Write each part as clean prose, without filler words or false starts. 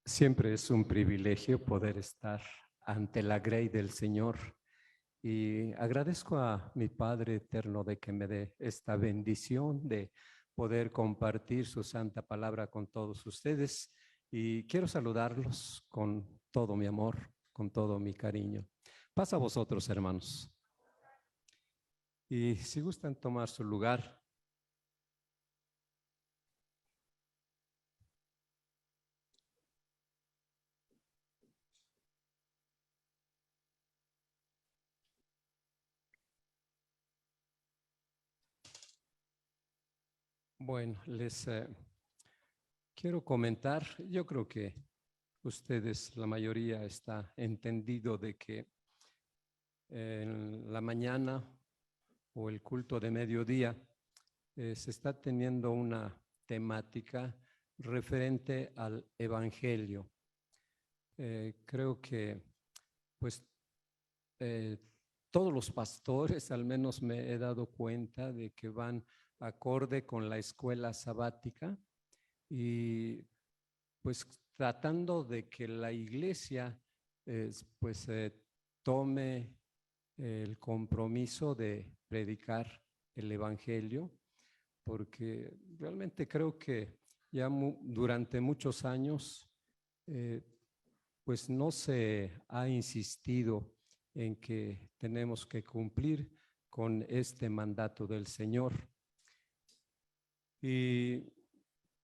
Siempre es un privilegio poder estar ante la grey del Señor y agradezco a mi Padre Eterno de que me dé esta bendición de poder compartir su santa palabra con todos ustedes y quiero saludarlos con todo mi amor, con todo mi cariño. Pasa a vosotros, hermanos. Y si gustan tomar su lugar. Bueno, les quiero comentar, yo creo que ustedes, la mayoría, está entendido de que en la mañana o el culto de mediodía se está teniendo una temática referente al Evangelio. Creo que pues eh, todos los pastores, al menos me he dado cuenta de que van acorde con la escuela sabática y pues tratando de que la iglesia pues tome el compromiso de predicar el Evangelio, porque realmente creo que ya durante muchos años eh, pues no se ha insistido en que tenemos que cumplir con este mandato del Señor. Y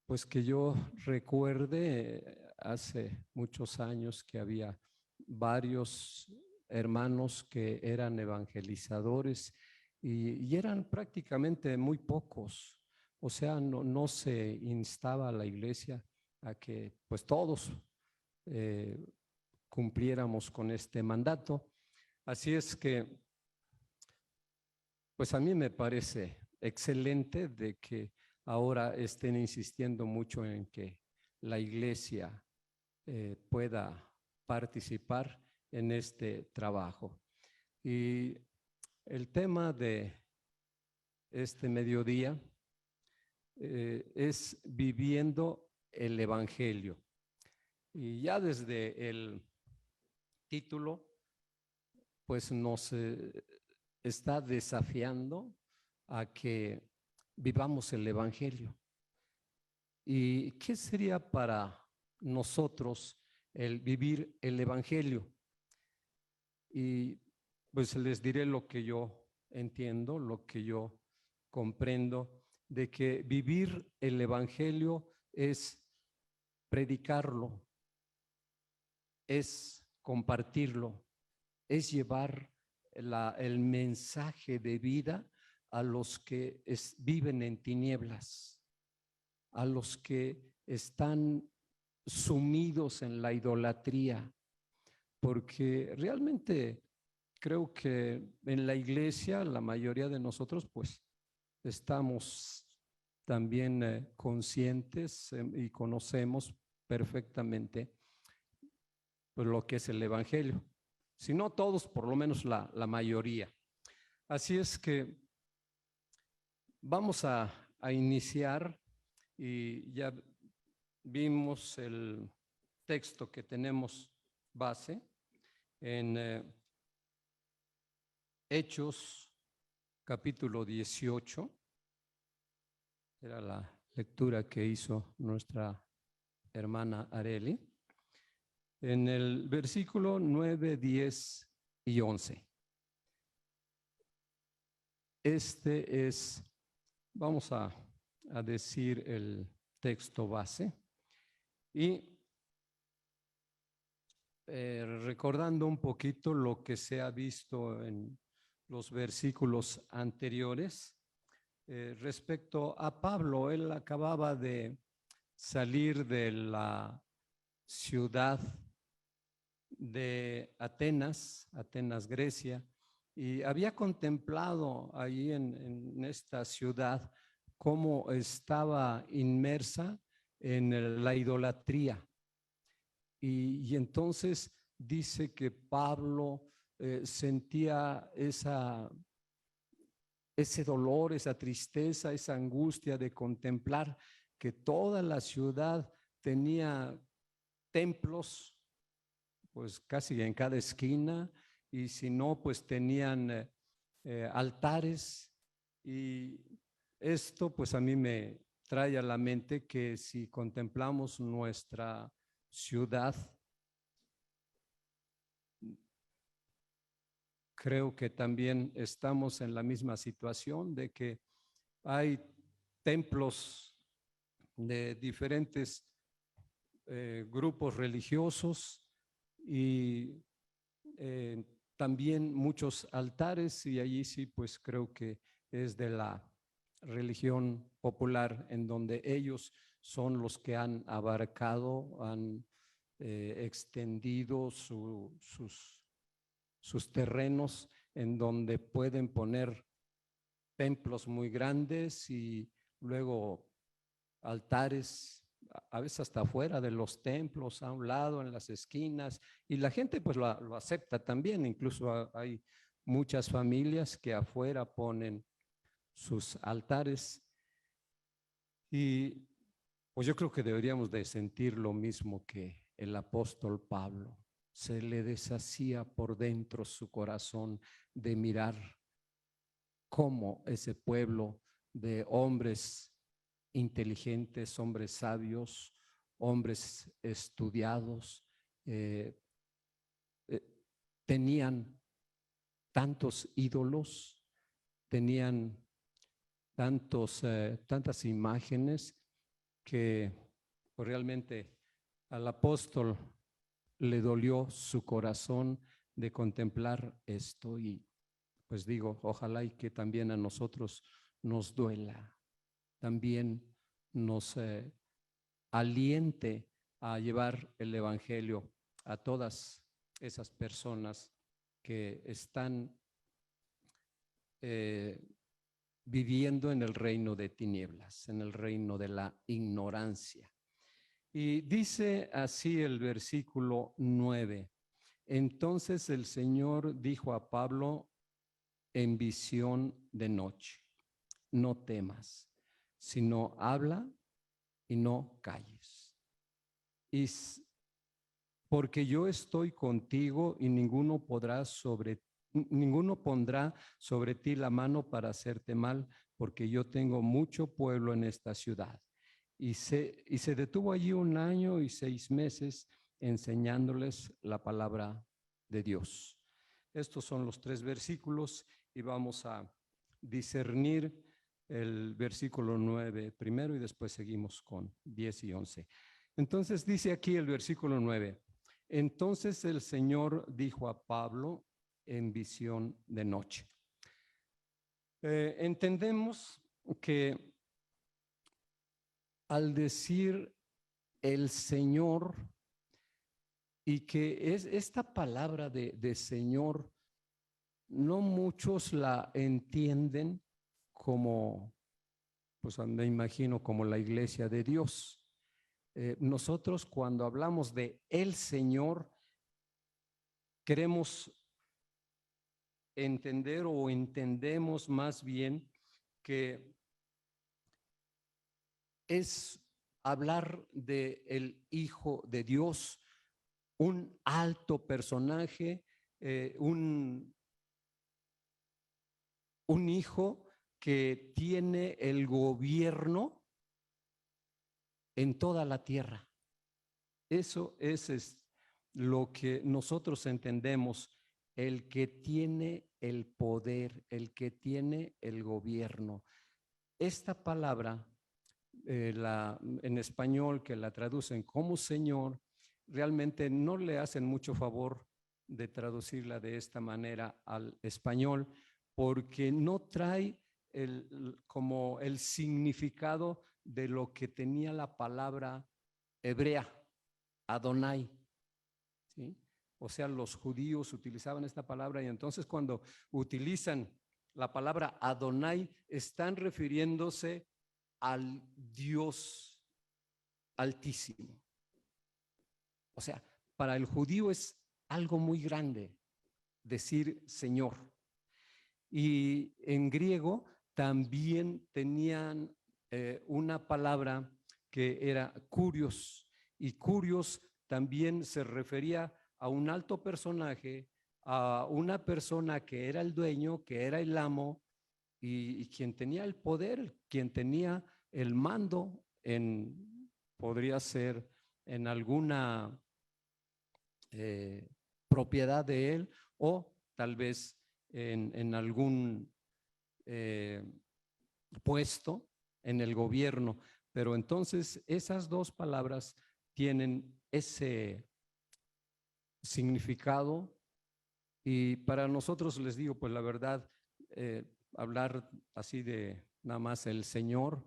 pues que yo recuerde hace muchos años que había varios hermanos que eran evangelizadores y eran prácticamente muy pocos. O sea, no se instaba a la iglesia a que pues todos eh, cumpliéramos con este mandato. Así es que pues a mí me parece excelente de que ahora estén insistiendo mucho en que la iglesia pueda participar en este trabajo. Y el tema de este mediodía es viviendo el Evangelio. Y ya desde el título, pues nos está desafiando a que vivamos el Evangelio. ¿Y qué sería para nosotros el vivir el Evangelio? Y pues les diré lo que yo entiendo, lo que yo comprendo, de que vivir el Evangelio es predicarlo, es compartirlo, es llevar el mensaje de vida a los que viven en tinieblas, a los que están sumidos en la idolatría, porque realmente creo que en la iglesia la mayoría de nosotros pues estamos también conscientes y conocemos perfectamente pues, lo que es el Evangelio. Si no todos, por lo menos la mayoría. Así es que vamos a iniciar y ya vimos el texto que tenemos base en Hechos capítulo 18. Era la lectura que hizo nuestra hermana Areli. En el versículo 9, 10 y 11. Este es, vamos a decir el texto base y recordando un poquito lo que se ha visto en los versículos anteriores respecto a Pablo. Él acababa de salir de la ciudad de Atenas, Grecia, y había contemplado ahí en esta ciudad cómo estaba inmersa en la idolatría. Y entonces dice que Pablo sentía ese dolor, esa tristeza, esa angustia de contemplar que toda la ciudad tenía templos, pues casi en cada esquina, y si no, pues tenían altares, y esto pues a mí me trae a la mente que si contemplamos nuestra ciudad, creo que también estamos en la misma situación de que hay templos de diferentes grupos religiosos y también muchos altares, y allí sí pues creo que es de la religión popular en donde ellos son los que han abarcado, han extendido sus terrenos en donde pueden poner templos muy grandes y luego altares, a veces hasta afuera de los templos, a un lado, en las esquinas, y la gente pues lo acepta también. Incluso hay muchas familias que afuera ponen sus altares, y pues yo creo que deberíamos de sentir lo mismo que el apóstol Pablo. Se le deshacía por dentro su corazón de mirar cómo ese pueblo de hombres inteligentes, hombres sabios, hombres estudiados, eh, eh, tenían tantos ídolos, tenían tantas imágenes que pues, realmente al apóstol le dolió su corazón de contemplar esto, y pues digo, ojalá y que también a nosotros nos duela, también nos aliente a llevar el evangelio a todas esas personas que están viviendo en el reino de tinieblas, en el reino de la ignorancia. Y dice así el versículo 9: entonces el Señor dijo a Pablo en visión de noche: no temas, sino habla y no calles. Y porque yo estoy contigo y ninguno pondrá sobre ti la mano para hacerte mal, porque yo tengo mucho pueblo en esta ciudad. Y se detuvo allí 1 año y 6 meses enseñándoles la palabra de Dios. Estos son los 3 versículos y vamos a discernir el versículo 9 primero y después seguimos con 10 y 11. Entonces dice aquí el versículo 9: entonces el Señor dijo a Pablo en visión de noche. Entendemos que al decir el Señor, y que es esta palabra de Señor, no muchos la entienden como, pues me imagino, como la iglesia de Dios. Nosotros cuando hablamos de el Señor, queremos entender, o entendemos más bien, que es hablar de el Hijo de Dios, un alto personaje, un hijo que tiene el gobierno en toda la tierra. Eso es lo que nosotros entendemos, el que tiene el poder, el que tiene el gobierno. Esta palabra, en español, que la traducen como Señor, realmente no le hacen mucho favor de traducirla de esta manera al español, porque no trae como el significado de lo que tenía la palabra hebrea, Adonai, ¿sí? O sea, los judíos utilizaban esta palabra, y entonces cuando utilizan la palabra Adonai, están refiriéndose al Dios altísimo. O sea, para el judío es algo muy grande decir Señor. Y en griego también tenían una palabra que era kurios, y kurios también se refería a un alto personaje, a una persona que era el dueño, que era el amo y quien tenía el poder, quien tenía el mando podría ser en alguna propiedad de él o tal vez en algún puesto en el gobierno. Pero entonces esas dos palabras tienen ese significado y para nosotros les digo, pues la verdad, hablar así de nada más el Señor,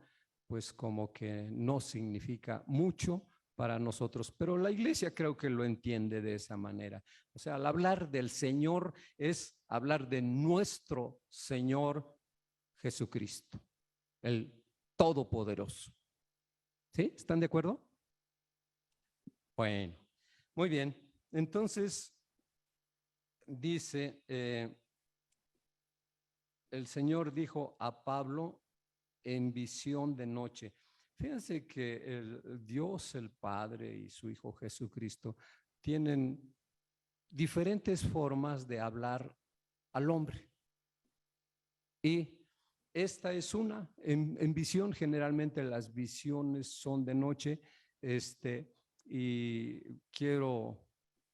pues como que no significa mucho para nosotros, pero la iglesia creo que lo entiende de esa manera. O sea, al hablar del Señor es hablar de nuestro Señor Jesucristo, el Todopoderoso. ¿Sí? ¿Están de acuerdo? Bueno, muy bien. Entonces, dice, el Señor dijo a Pablo en visión de noche. Fíjense que el Dios, el Padre y su Hijo Jesucristo tienen diferentes formas de hablar al hombre. Y esta es una. En visión, generalmente las visiones son de noche. Y quiero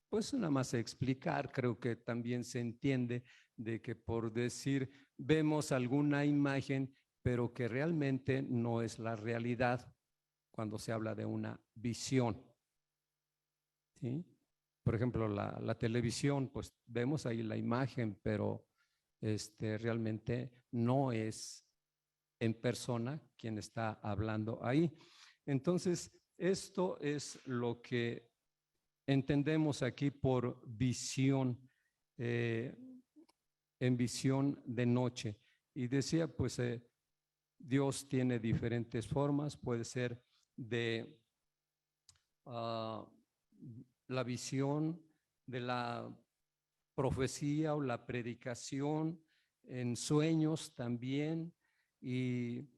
pues nada más explicar, creo que también se entiende de que por decir vemos alguna imagen, pero que realmente no es la realidad cuando se habla de una visión. ¿Sí? Por ejemplo, la televisión, pues vemos ahí la imagen, pero realmente no es en persona quien está hablando ahí. Entonces, esto es lo que entendemos aquí por visión, en visión de noche. Y decía, pues Dios tiene diferentes formas, puede ser de la visión, de la profecía o la predicación, en sueños también. Y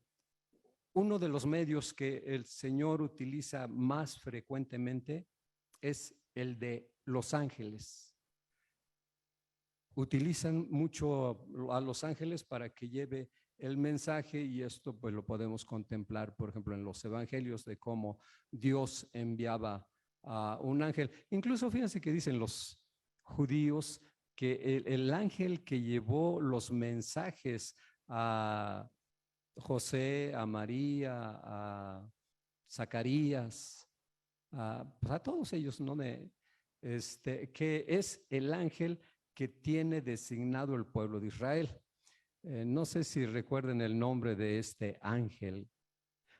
uno de los medios que el Señor utiliza más frecuentemente es el de los ángeles. Utilizan mucho a los ángeles para que lleve el mensaje y esto pues lo podemos contemplar, por ejemplo, en los evangelios de cómo Dios enviaba a un ángel. Incluso fíjense que dicen los judíos que el ángel que llevó los mensajes a José, a María, a Zacarías, pues a todos ellos, ¿no? Que es el ángel que tiene designado el pueblo de Israel. No sé si recuerden el nombre de este ángel.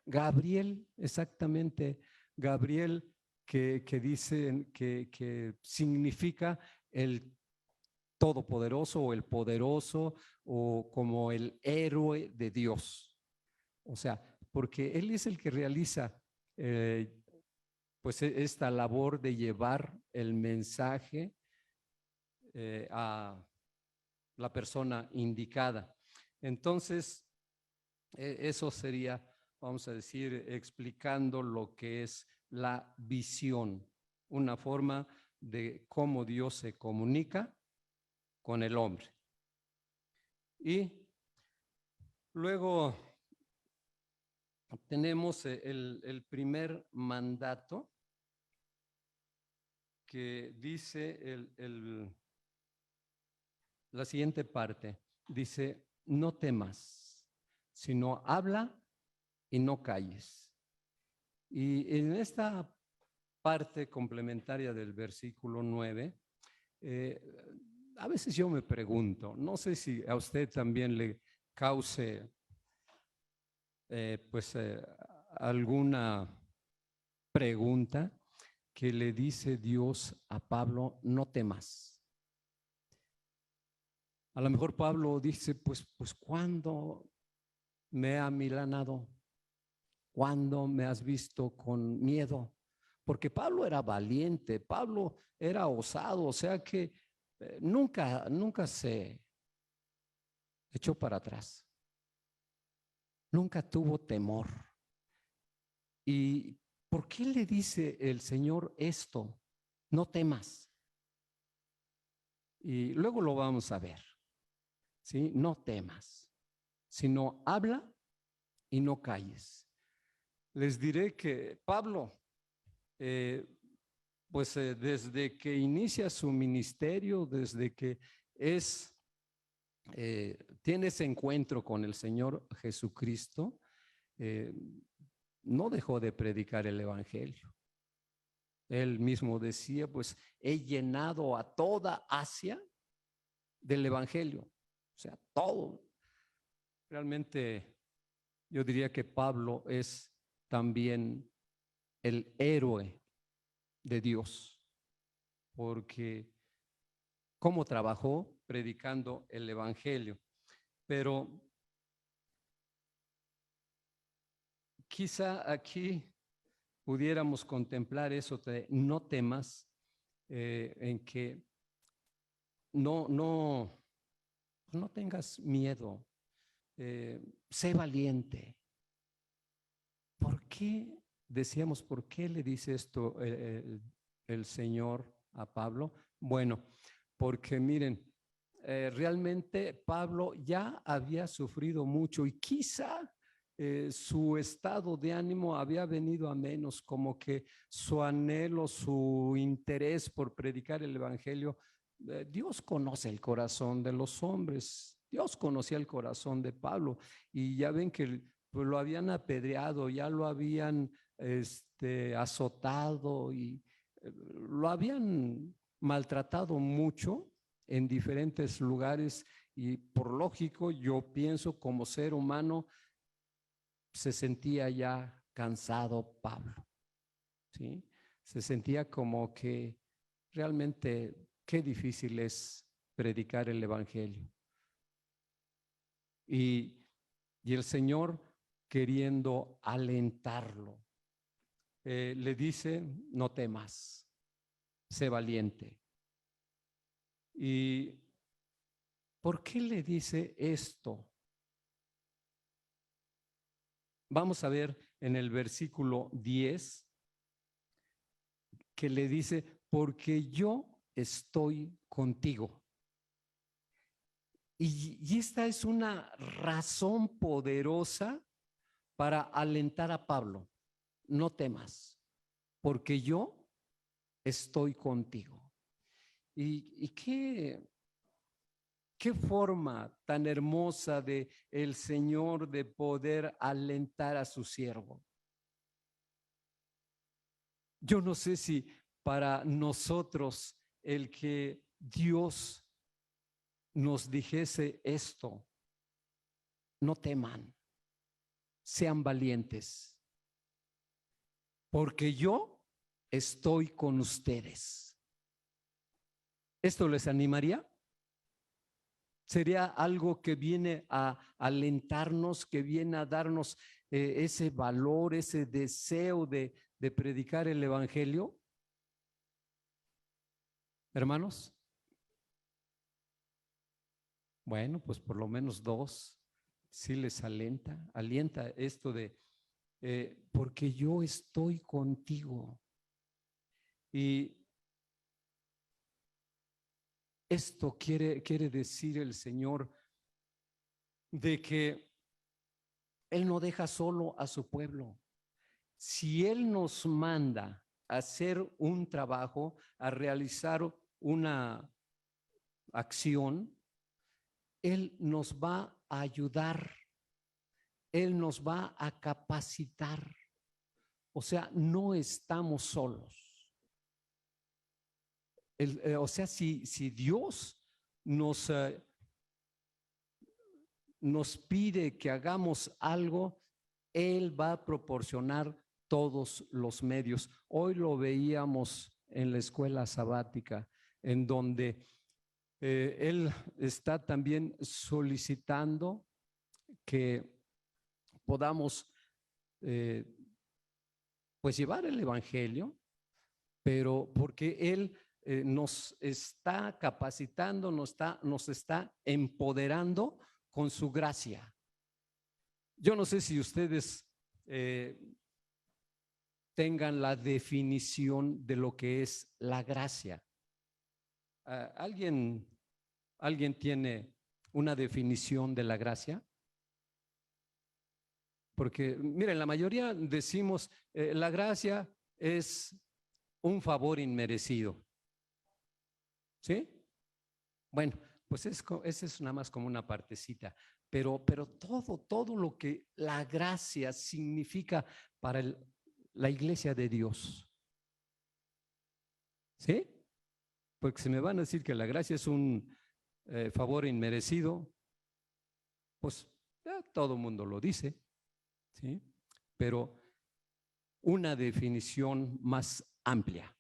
Gabriel, exactamente. Gabriel, que dicen que significa el todopoderoso o el poderoso o como el héroe de Dios. O sea, porque él es el que realiza pues esta labor de llevar el mensaje a la persona indicada. Entonces, eso sería, vamos a decir, explicando lo que es la visión, una forma de cómo Dios se comunica con el hombre. Y luego tenemos el primer mandato que dice la siguiente parte. Dice, no temas, sino habla y no calles. Y en esta parte complementaria del versículo 9, a veces yo me pregunto, no sé si a usted también le cause alguna pregunta que le dice Dios a Pablo, no temas. A lo mejor Pablo dice, pues ¿cuándo me ha amilanado? ¿Cuándo me has visto con miedo? Porque Pablo era valiente, Pablo era osado, o sea que nunca se echó para atrás. Nunca tuvo temor. Y ¿por qué le dice el Señor esto? No temas. Y luego lo vamos a ver, ¿sí? No temas, sino habla y no calles. Les diré que Pablo, desde que inicia su ministerio, desde que tiene ese encuentro con el Señor Jesucristo, no dejó de predicar el evangelio. Él mismo decía, pues he llenado a toda Asia del evangelio, o sea, todo. Realmente yo diría que Pablo es también el héroe de Dios, porque cómo trabajó predicando el evangelio. Pero quizá aquí pudiéramos contemplar eso de no temas, en que no tengas miedo, sé valiente. ¿Por qué decíamos, por qué le dice esto el Señor a Pablo? Bueno, porque miren, realmente Pablo ya había sufrido mucho y quizá su estado de ánimo había venido a menos, como que su anhelo, su interés por predicar el evangelio. Dios conoce el corazón de los hombres. Dios conocía el corazón de Pablo y ya ven que pues, lo habían apedreado, ya lo habían azotado y lo habían maltratado mucho en diferentes lugares y por lógico yo pienso como ser humano se sentía ya cansado Pablo, ¿sí? Se sentía como que realmente qué difícil es predicar el evangelio. Y el Señor queriendo alentarlo, le dice, no temas, sé valiente. ¿Y por qué le dice esto? Vamos a ver en el versículo 10 que le dice, porque yo estoy contigo. Y esta es una razón poderosa para alentar a Pablo. No temas, porque yo estoy contigo. ¿Y qué forma tan hermosa de el Señor de poder alentar a su siervo? Yo no sé si para nosotros el que Dios nos dijese esto, no teman, sean valientes, porque yo estoy con ustedes. ¿Esto les animaría? Sería algo que viene a alentarnos, que viene a darnos ese valor, ese deseo de predicar el evangelio. Hermanos, bueno, pues por lo menos dos sí les alienta esto de porque yo estoy contigo. Y esto quiere decir el Señor de que Él no deja solo a su pueblo. Si Él nos manda a hacer un trabajo, a realizar una acción, Él nos va a ayudar, Él nos va a capacitar. O sea, no estamos solos. O sea, si Dios nos pide que hagamos algo, Él va a proporcionar todos los medios. Hoy lo veíamos en la escuela sabática, en donde Él está también solicitando que podamos pues llevar el evangelio, pero porque Él nos está capacitando, nos está empoderando con su gracia. Yo no sé si ustedes tengan la definición de lo que es la gracia. ¿Alguien tiene una definición de la gracia? Porque, miren, la mayoría decimos, la gracia es un favor inmerecido. ¿Sí? Bueno, pues esa es nada más como una partecita, pero todo lo que la gracia significa para la iglesia de Dios. ¿Sí? Porque se me van a decir que la gracia es un favor inmerecido, pues ya todo el mundo lo dice, ¿sí? Pero una definición más amplia.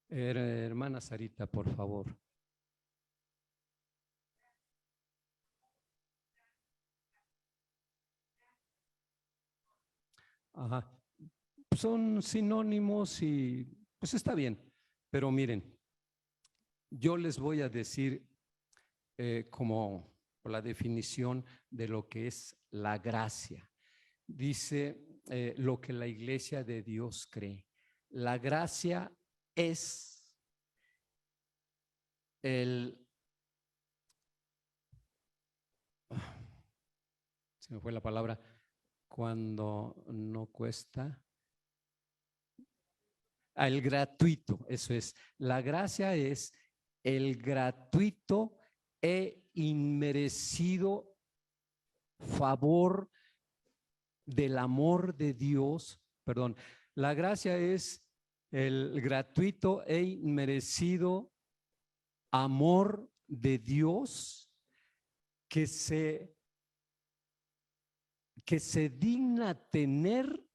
Hermana Sarita, por favor. Ajá. Son sinónimos y pues está bien, pero miren, yo les voy a decir como la definición de lo que es la gracia. Dice lo que la iglesia de Dios cree. La gracia es se me fue la palabra, cuando no cuesta. El gratuito, eso es. La gracia es el gratuito e inmerecido favor del amor de Dios. Perdón, la gracia es el gratuito e inmerecido amor de Dios que se digna tener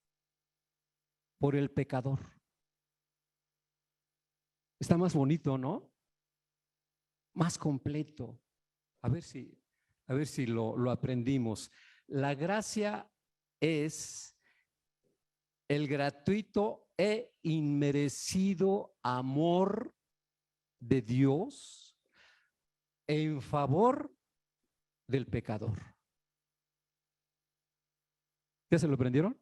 por el pecador. Está más bonito, ¿no? Más completo. A ver si lo aprendimos. La gracia es el gratuito e inmerecido amor de Dios en favor del pecador. ¿Ya se lo aprendieron?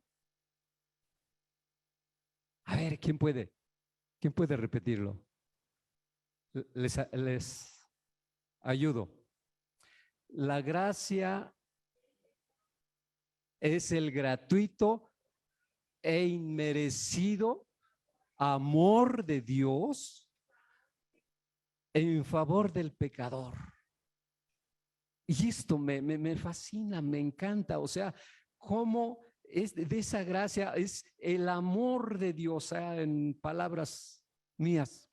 A ver, ¿quién puede repetirlo? Les ayudo. La gracia es el gratuito e inmerecido amor de Dios en favor del pecador. Y esto me fascina, me encanta. O sea, cómo es de esa gracia, es el amor de Dios, o sea, en palabras mías.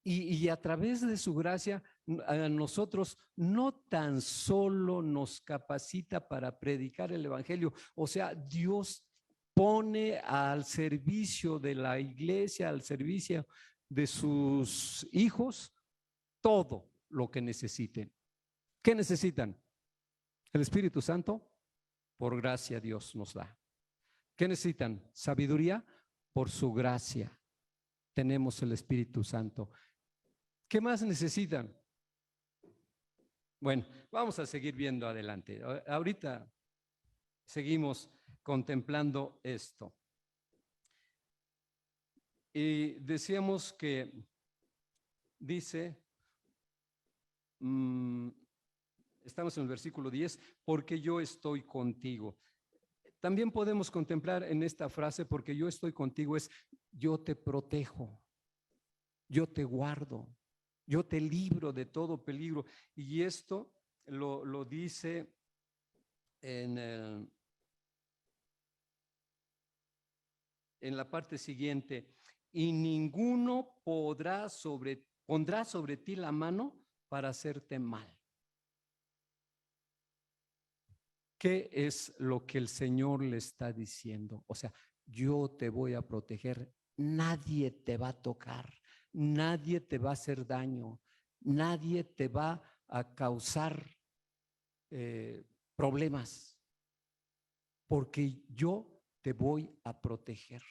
Y a través de su gracia, a nosotros no tan solo nos capacita para predicar el evangelio, o sea, Dios pone al servicio de la iglesia, al servicio de sus hijos, todo lo que necesiten. ¿Qué necesitan? El Espíritu Santo, por gracia Dios nos da. ¿Qué necesitan? Sabiduría, por su gracia tenemos el Espíritu Santo. ¿Qué más necesitan? Bueno, vamos a seguir viendo adelante. Ahorita seguimos contemplando esto. Y decíamos que dice, estamos en el versículo 10, porque yo estoy contigo. También podemos contemplar en esta frase, porque yo estoy contigo, es yo te protejo, yo te guardo, yo te libro de todo peligro. Y esto lo dice en la parte siguiente, y ninguno pondrá sobre ti la mano para hacerte mal. ¿Qué es lo que el Señor le está diciendo? O sea, yo te voy a proteger, nadie te va a tocar, nadie te va a hacer daño, nadie te va a causar problemas, porque yo te voy a proteger.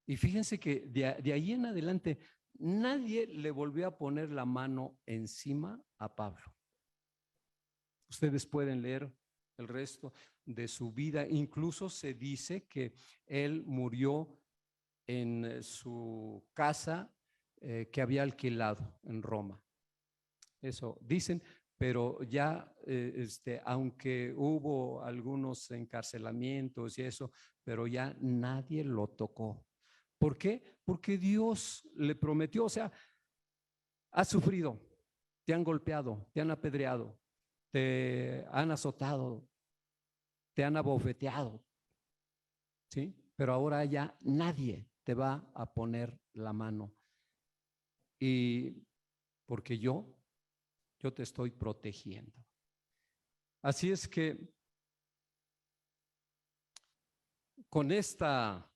Y fíjense que de ahí en adelante nadie le volvió a poner la mano encima a Pablo. Ustedes pueden leer el resto de su vida. Incluso se dice que él murió en su casa que había alquilado en Roma. Eso dicen, pero ya, aunque hubo algunos encarcelamientos y eso, pero ya nadie lo tocó. ¿Por qué? Porque Dios le prometió, o sea, has sufrido, te han golpeado, te han apedreado, te han azotado, te han abofeteado, ¿sí? Pero ahora ya nadie te va a poner la mano. Y porque yo te estoy protegiendo. Así es que con esta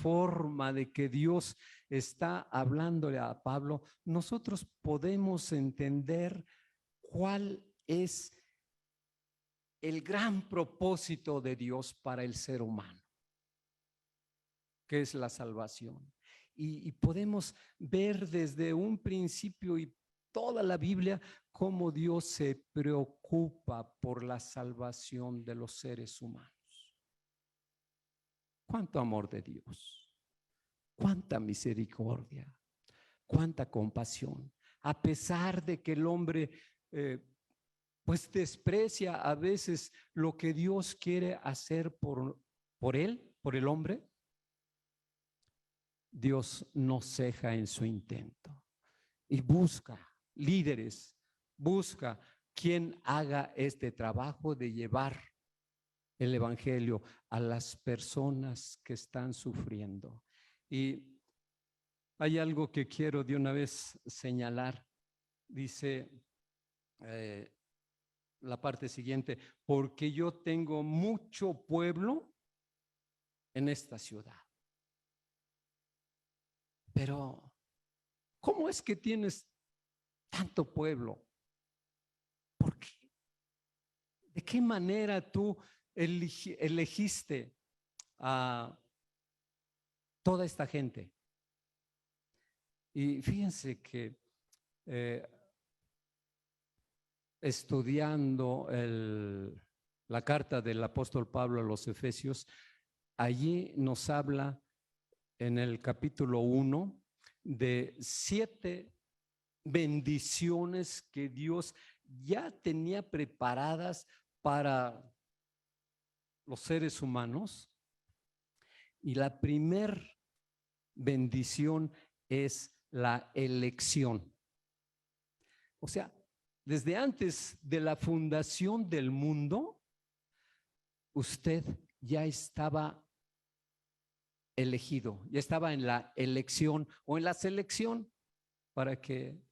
forma de que Dios está hablándole a Pablo, nosotros podemos entender cuál es el gran propósito de Dios para el ser humano, que es la salvación. Y podemos ver desde un principio y toda la Biblia cómo Dios se preocupa por la salvación de los seres humanos. Cuánto amor de Dios, cuánta misericordia, cuánta compasión, a pesar de que el hombre pues desprecia a veces lo que Dios quiere hacer por él, por el hombre. Dios no ceja en su intento y busca líderes, busca quien haga este trabajo de llevar el evangelio a las personas que están sufriendo. Y hay algo que quiero de una vez señalar. Dice la parte siguiente: porque yo tengo mucho pueblo en esta ciudad. Pero, ¿cómo es que tienes tanto pueblo? ¿Por qué? ¿De qué manera tú elegiste a toda esta gente? Y fíjense que estudiando la carta del apóstol Pablo a los Efesios, allí nos habla en el capítulo 1 de 7 bendiciones que Dios ya tenía preparadas para los seres humanos. Y la primer bendición es la elección. O sea, desde antes de la fundación del mundo, usted ya estaba elegido, ya estaba en la elección o en la selección, para que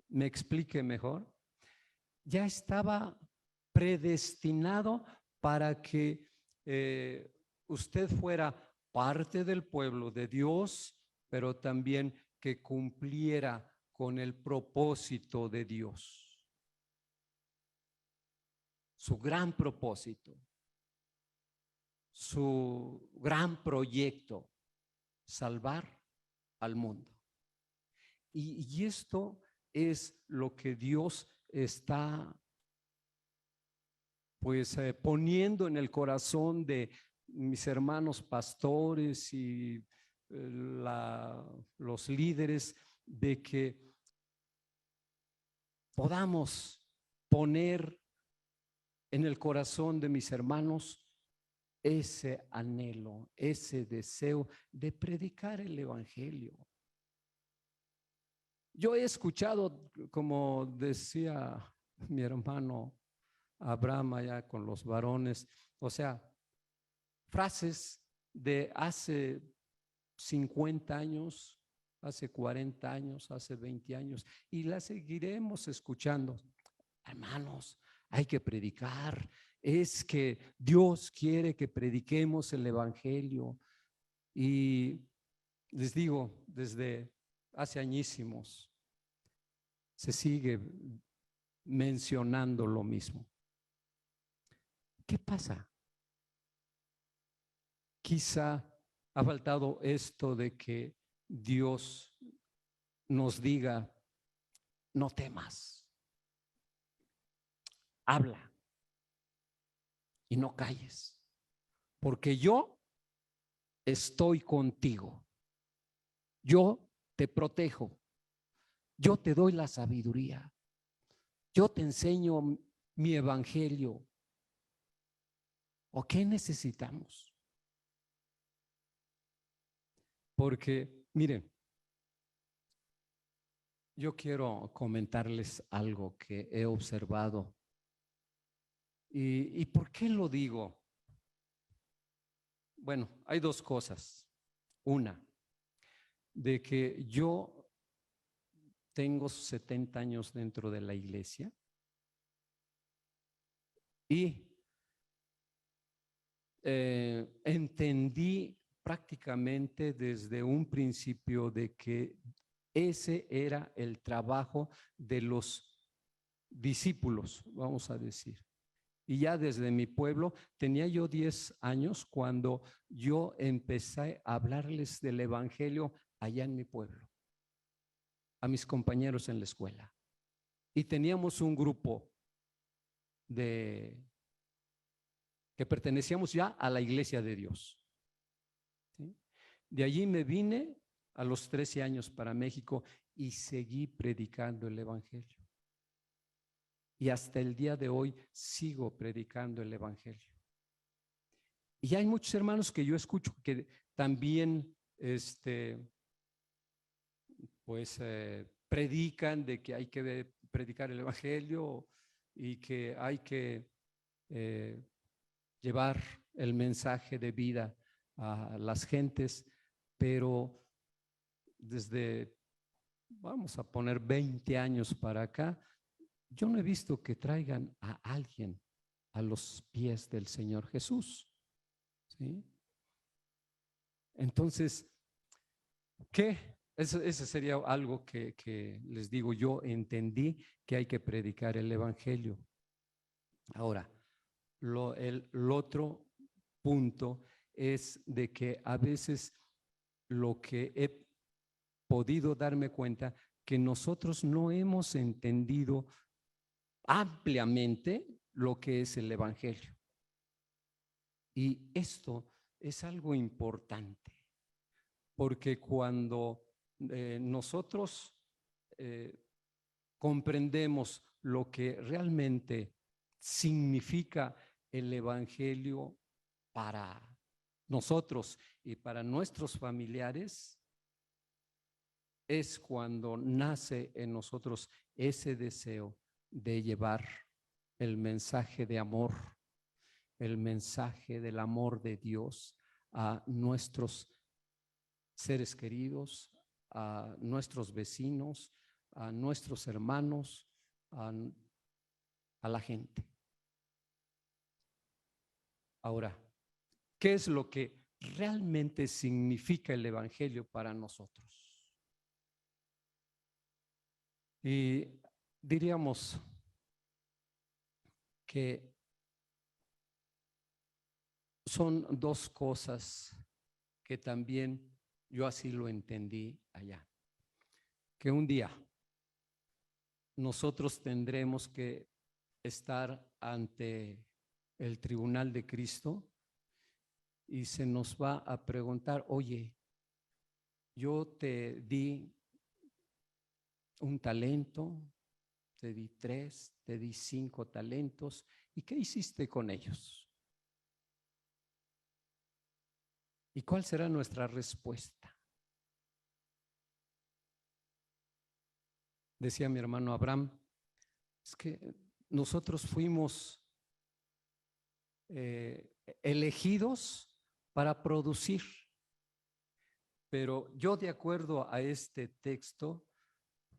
me explique mejor. Ya estaba predestinado para que usted fuera parte del pueblo de Dios, pero también que cumpliera con el propósito de Dios. Su gran propósito, su gran proyecto: salvar al mundo. Y esto es lo que Dios está pues poniendo en el corazón de mis hermanos pastores y los líderes, de que podamos poner en el corazón de mis hermanos ese anhelo, ese deseo de predicar el evangelio. Yo he escuchado, como decía mi hermano Abraham allá con los varones, o sea, frases de hace 50 años, hace 40 años, hace 20 años, y las seguiremos escuchando. Hermanos, hay que predicar. Es que Dios quiere que prediquemos el evangelio. Y les digo, desde hace añísimos se sigue mencionando lo mismo. ¿Qué pasa? Quizá ha faltado esto de que Dios nos diga: no temas, habla y no calles, porque yo estoy contigo. Yo te protejo. Yo te doy la sabiduría. Yo te enseño mi evangelio. ¿O qué necesitamos? Porque, miren, yo quiero comentarles algo que he observado. ¿Y por qué lo digo? Bueno, hay dos cosas. Una, de que yo tengo 70 años dentro de la iglesia y entendí prácticamente desde un principio de que ese era el trabajo de los discípulos, vamos a decir. Y ya desde mi pueblo, tenía yo 10 años cuando yo empecé a hablarles del evangelio allá en mi pueblo, a mis compañeros en la escuela. Y teníamos un grupo que pertenecíamos ya a la Iglesia de Dios. ¿Sí? De allí me vine a los 13 años para México y seguí predicando el evangelio. Y hasta el día de hoy sigo predicando el evangelio. Y hay muchos hermanos que yo escucho que también predican de que hay que predicar el evangelio y que hay que llevar el mensaje de vida a las gentes, pero desde, vamos a poner 20 años para acá, yo no he visto que traigan a alguien a los pies del Señor Jesús. ¿Sí? Entonces, ¿qué? Ese sería algo que les digo, yo entendí que hay que predicar el evangelio. Ahora, el otro punto es de que a veces lo que he podido darme cuenta que nosotros no hemos entendido ampliamente lo que es el evangelio. Y esto es algo importante, porque cuando nosotros comprendemos lo que realmente significa el evangelio para nosotros y para nuestros familiares, es cuando nace en nosotros ese deseo de llevar el mensaje de amor, el mensaje del amor de Dios a nuestros seres queridos, a nuestros vecinos, a nuestros hermanos, a la gente. Ahora, ¿qué es lo que realmente significa el evangelio para nosotros? Y diríamos que son dos cosas que también yo así lo entendí allá. Que un día nosotros tendremos que estar ante el tribunal de Cristo y se nos va a preguntar, oye, yo te di un talento, te di 3, te di 5 talentos, ¿y qué hiciste con ellos? ¿Y cuál será nuestra respuesta? Decía mi hermano Abraham, es que nosotros fuimos elegidos para producir, pero yo de acuerdo a este texto,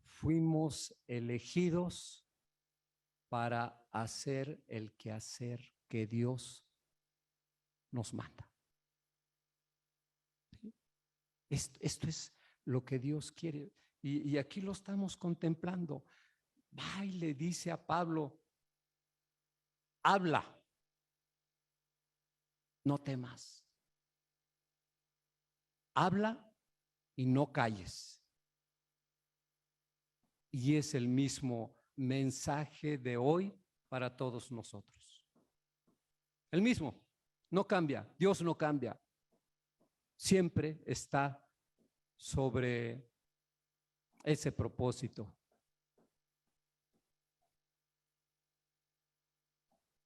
fuimos elegidos para hacer el quehacer que Dios nos manda. ¿Sí? Esto es lo que Dios quiere. Y aquí lo estamos contemplando. Va y le dice a Pablo, habla, no temas. Habla y no calles. Y es el mismo mensaje de hoy para todos nosotros. El mismo, no cambia, Dios no cambia. Siempre está sobre ese propósito.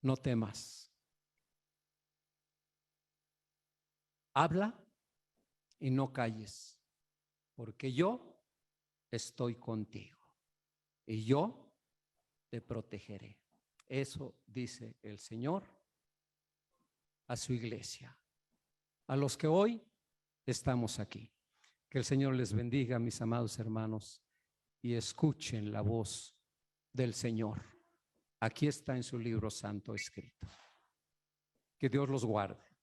No temas. Habla y no calles, porque yo estoy contigo y yo te protegeré. Eso dice el Señor a su iglesia, a los que hoy estamos aquí. Que el Señor les bendiga, mis amados hermanos, y escuchen la voz del Señor. Aquí está en su libro santo escrito. Que Dios los guarde.